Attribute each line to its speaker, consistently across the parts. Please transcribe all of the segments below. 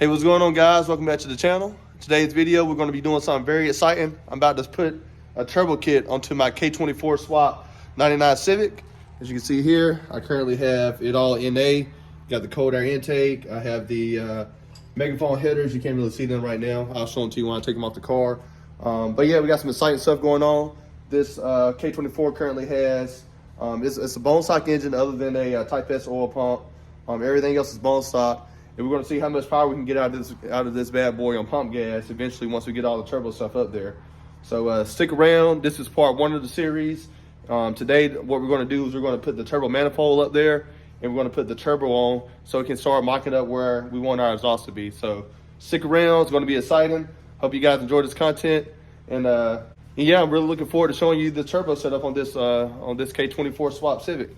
Speaker 1: Hey, what's going on, guys? Welcome back to the channel. Today's video, we're going to be doing something very exciting. I'm about to put a turbo kit onto my K24 Kswap 99 Civic. As you can see here, I currently have it all NA. Got the cold air intake. I have the megaphone headers. You can't really see them right now. I'll show them to you when I take them off the car. But yeah, we got some exciting stuff going on. This K24 currently has, it's a bone stock engine other than a Type S oil pump. Everything else is bone stock. And we're going to see how much power we can get out of this bad boy on pump gas eventually once we get all the turbo stuff up there. So stick around. This is part one of the series. Today, what we're going to do is we're going to put the turbo manifold up there, and we're going to put the turbo on so it can start mocking up where we want our exhaust to be. So stick around. It's going to be exciting. Hope you guys enjoy this content. And yeah, I'm really looking forward to showing you the turbo setup on this K24 Kswap Civic.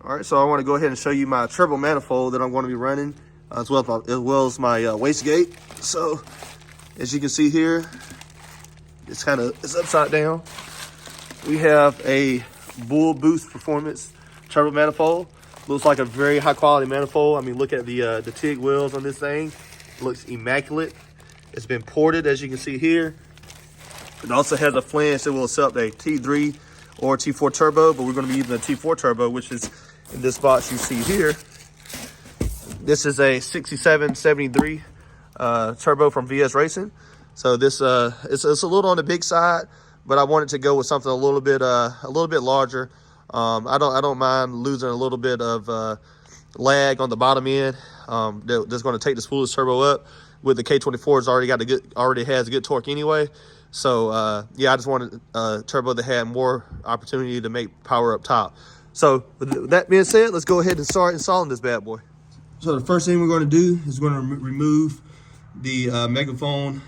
Speaker 1: All right, so I want to go ahead and show you my turbo manifold that I'm going to be running, as well as my wastegate. So as you can see here, it's upside down. We have a Bull Boost Performance turbo manifold. Looks like a very high quality manifold. I mean, look at the TIG wheels on this thing. It looks immaculate. It's been ported, as you can see here. It also has a flange that will accept a T3 or T4 turbo, but we're going to be using a T4 turbo, which is in this box you see here. This is a 6773 turbo from VS Racing. So this it's a little on the big side, but I wanted to go with something a little bit larger. I don't mind losing a little bit of lag on the bottom end. That's going to take the spoolers turbo up. With the K24, it's already has a good torque anyway. So yeah, I just wanted a turbo that had more opportunity to make power up top. So with that being said, let's go ahead and start installing this bad boy. So the first thing we're going to do is we're going to remove the megaphone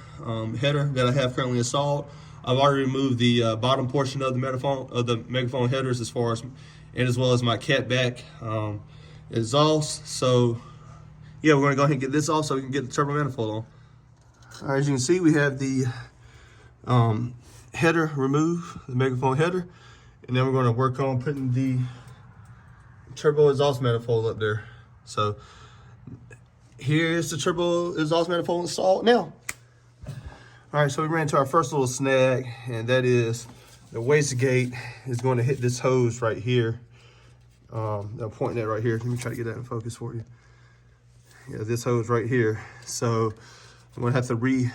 Speaker 1: header that I have currently installed. I've already removed the bottom portion of the megaphone headers as well as my catback exhaust. So yeah, we're going to go ahead and get this off so we can get the turbo manifold on. All right, as you can see, we have the header removed, the megaphone header, and then we're going to work on putting the turbo exhaust manifold up there. So here's the turbo exhaust manifold installed now. All right, so we ran into our first little snag, and that is the wastegate is going to hit this hose right here. I'm pointing that right here. Let me try to get that in focus for you. Yeah, this hose right here. So I'm going to have to remove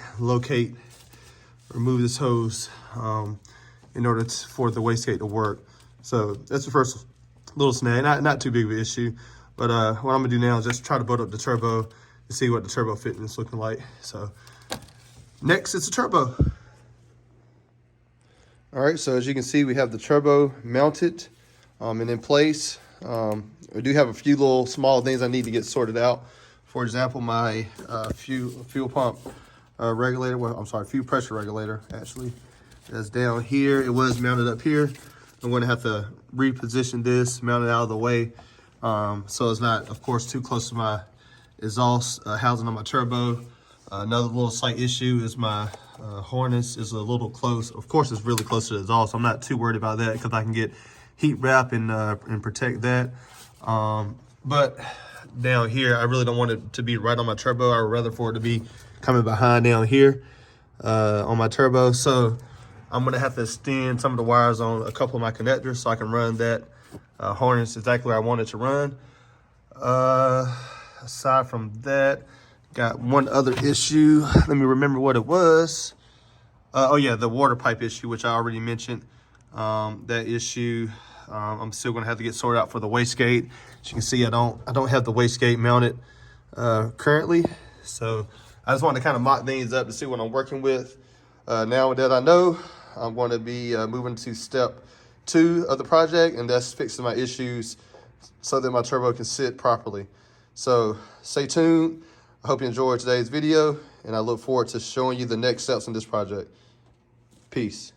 Speaker 1: this hose in order for the wastegate to work. So that's the first little snag. Not too big of an issue. But what I'm gonna do now is just try to bolt up the turbo to see what the turbo fitting is looking like. So next, it's a turbo. All right, so as you can see, we have the turbo mounted and in place. I do have a few little small things I need to get sorted out. For example, my fuel pump regulator. Well, I'm sorry, fuel pressure regulator actually. That's down here. It was mounted up here. I'm going to have to reposition this, mount it out of the way. So it's not, of course, too close to my exhaust housing on my turbo. Another little slight issue is my harness is a little close. Of course, it's really close to the exhaust. So I'm not too worried about that because I can get heat wrap and protect that. But down here, I really don't want it to be right on my turbo. I would rather for it to be coming behind down here on my turbo. So I'm gonna have to extend some of the wires on a couple of my connectors so I can run that harness exactly where I want it to run. Aside from that, got one other issue. Let me remember what it was. Oh yeah, the water pipe issue, which I already mentioned. That issue, I'm still gonna have to get sorted out for the wastegate. As you can see, I don't have the wastegate mounted currently. So I just want to kind of mock things up to see what I'm working with. Now that I know, I'm going to be moving to step 2 of the project, and that's fixing my issues so that my turbo can sit properly. So stay tuned. I hope you enjoyed today's video, and I look forward to showing you the next steps in this project. Peace.